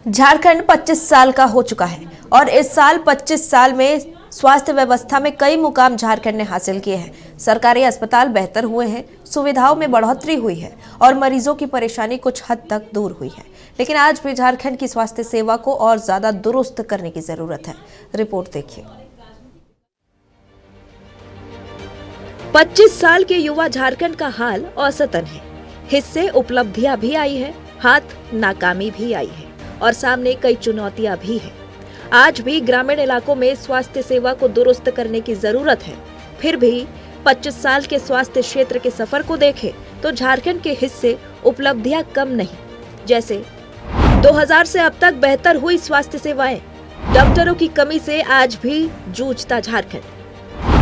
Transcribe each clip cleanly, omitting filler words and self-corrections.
झारखंड 25 साल का हो चुका है और इस साल 25 साल में स्वास्थ्य व्यवस्था में कई मुकाम झारखंड ने हासिल किए हैं। सरकारी अस्पताल बेहतर हुए हैं, सुविधाओं में बढ़ोतरी हुई है और मरीजों की परेशानी कुछ हद तक दूर हुई है। लेकिन आज भी झारखंड की स्वास्थ्य सेवा को और ज्यादा दुरुस्त करने की जरूरत है। रिपोर्ट देखिए। 25 साल के युवा झारखंड का हाल औसतन है। हिस्से उपलब्धियां भी आई है, हाथ नाकामी भी आई है और सामने कई चुनौतियां भी हैं। आज भी ग्रामीण इलाकों में स्वास्थ्य सेवा को दुरुस्त करने की जरूरत है। फिर भी 25 साल के स्वास्थ्य क्षेत्र के सफर को देखें तो झारखंड के हिस्से उपलब्धियां कम नहीं। जैसे 2000 से अब तक बेहतर हुई स्वास्थ्य सेवाएं, डॉक्टरों की कमी से आज भी जूझता झारखंड।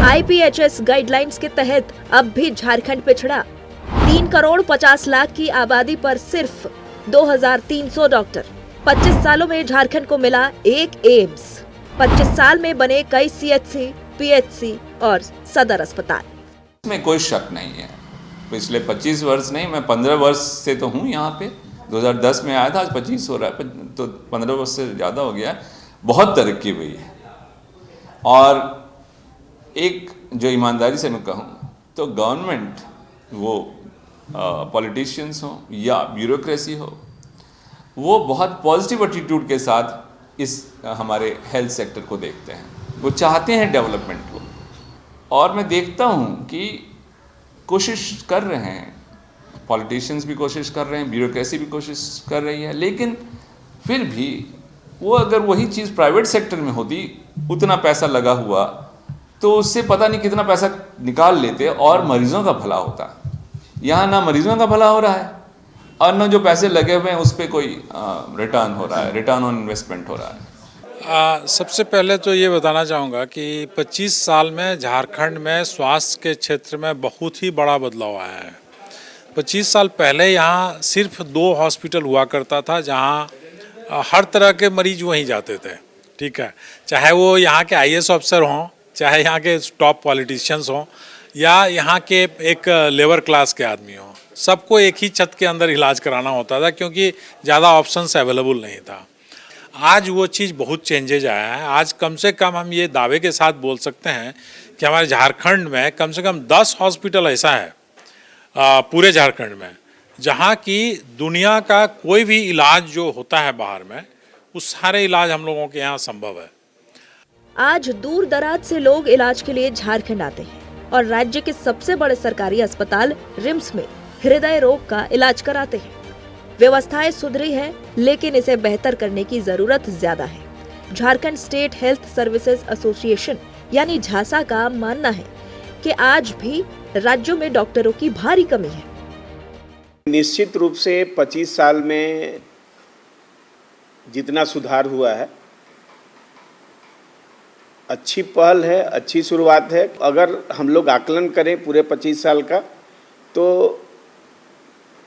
IPHS गाइडलाइंस के तहत अब भी झारखंड पिछड़ा। 3 करोड़ 50 लाख की आबादी पर सिर्फ 2300 डॉक्टर। 25 सालों में झारखंड को मिला एक एम्स। 25 साल में बने कई CHC, PHC और सदर अस्पताल। इसमें कोई शक नहीं है। पिछले 25 वर्ष नहीं, मैं 15 वर्ष से तो हूँ यहाँ पे। 2010 में आया था, आज 25 हो रहा है, तो 15 वर्ष से ज़्यादा हो गया है। बहुत तरक्की हुई है। और एक जो ईमानदारी से मैं कहूँ तो गवर्नमेंट, वो पॉलिटिशियंस हो या ब्यूरोक्रेसी हो, वो बहुत पॉजिटिव एटीट्यूड के साथ इस हमारे हेल्थ सेक्टर को देखते हैं। वो चाहते हैं डेवलपमेंट को, और मैं देखता हूँ कि कोशिश कर रहे हैं, पॉलिटिशियंस भी कोशिश कर रहे हैं, ब्यूरोक्रेसी भी कोशिश कर रही है। लेकिन फिर भी वो अगर वही चीज़ प्राइवेट सेक्टर में होती, उतना पैसा लगा हुआ, तो उससे पता नहीं कितना पैसा निकाल लेते और मरीजों का भला होता। यहाँ ना मरीजों का भला हो रहा है और न जो पैसे लगे हुए हैं उस पर कोई रिटर्न हो रहा है, रिटर्न ऑन इन्वेस्टमेंट हो रहा है। सबसे पहले तो ये बताना चाहूँगा कि 25 साल में झारखंड में स्वास्थ्य के क्षेत्र में बहुत ही बड़ा बदलाव आया है। 25 साल पहले यहाँ सिर्फ 2 हॉस्पिटल हुआ करता था, जहाँ हर तरह के मरीज वहीं जाते थे। ठीक है, चाहे वो यहाँ के IAS ऑफिसर हों, चाहे यहाँ के टॉप पॉलिटिशियंस हों, या यहाँ के एक लेबर क्लास के आदमी हों, सबको एक ही छत के अंदर इलाज कराना होता था, क्योंकि ज़्यादा ऑप्शंस अवेलेबल नहीं था। आज वो चीज़ बहुत चेंजेज आया है। आज कम से कम हम ये दावे के साथ बोल सकते हैं कि हमारे झारखंड में कम से कम 10 हॉस्पिटल ऐसा है पूरे झारखंड में, जहाँ की दुनिया का कोई भी इलाज जो होता है बाहर में, उस सारे इलाज हम लोगों के यहाँ संभव है। आज दूर दराज से लोग इलाज के लिए झारखंड आते हैं और राज्य के सबसे बड़े सरकारी अस्पताल रिम्स में हृदय रोग का इलाज कराते हैं। व्यवस्थाएं सुधरी है, लेकिन इसे बेहतर करने की जरूरत ज्यादा है। Jharkhand state health services association यानी झासा का मानना है कि आज भी राज्यों में डॉक्टरों की भारी कमी है। निश्चित रूप से 25 साल में जितना सुधार हुआ है, अच्छी पहल है, अच्छी शुरुआत है। अगर हम लोग आकलन करें पूरे 25 साल का, तो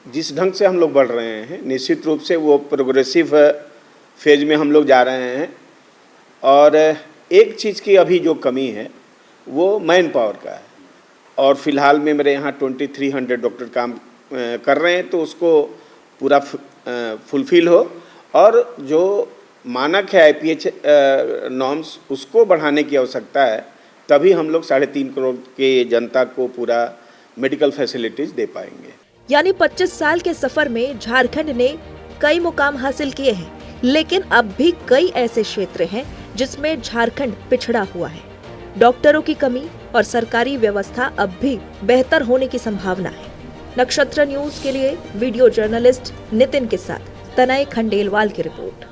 जिस ढंग से हम लोग बढ़ रहे हैं, निश्चित रूप से वो प्रोग्रेसिव फेज में हम लोग जा रहे हैं। और एक चीज़ की अभी जो कमी है वो मैन पावर का है, और फिलहाल में मेरे यहाँ 2300 डॉक्टर काम कर रहे हैं, तो उसको पूरा फुलफिल हो, और जो मानक है IPH नॉर्म्स, उसको बढ़ाने की आवश्यकता है। तभी हम लोग 3.5 करोड़ के जनता को पूरा मेडिकल फैसिलिटीज दे पाएंगे। यानी 25 साल के सफर में झारखंड ने कई मुकाम हासिल किए हैं, लेकिन अब भी कई ऐसे क्षेत्र हैं जिसमें झारखंड पिछड़ा हुआ है। डॉक्टरों की कमी और सरकारी व्यवस्था अब भी बेहतर होने की संभावना है। नक्षत्र न्यूज के लिए वीडियो जर्नलिस्ट नितिन के साथ तनय खंडेलवाल की रिपोर्ट।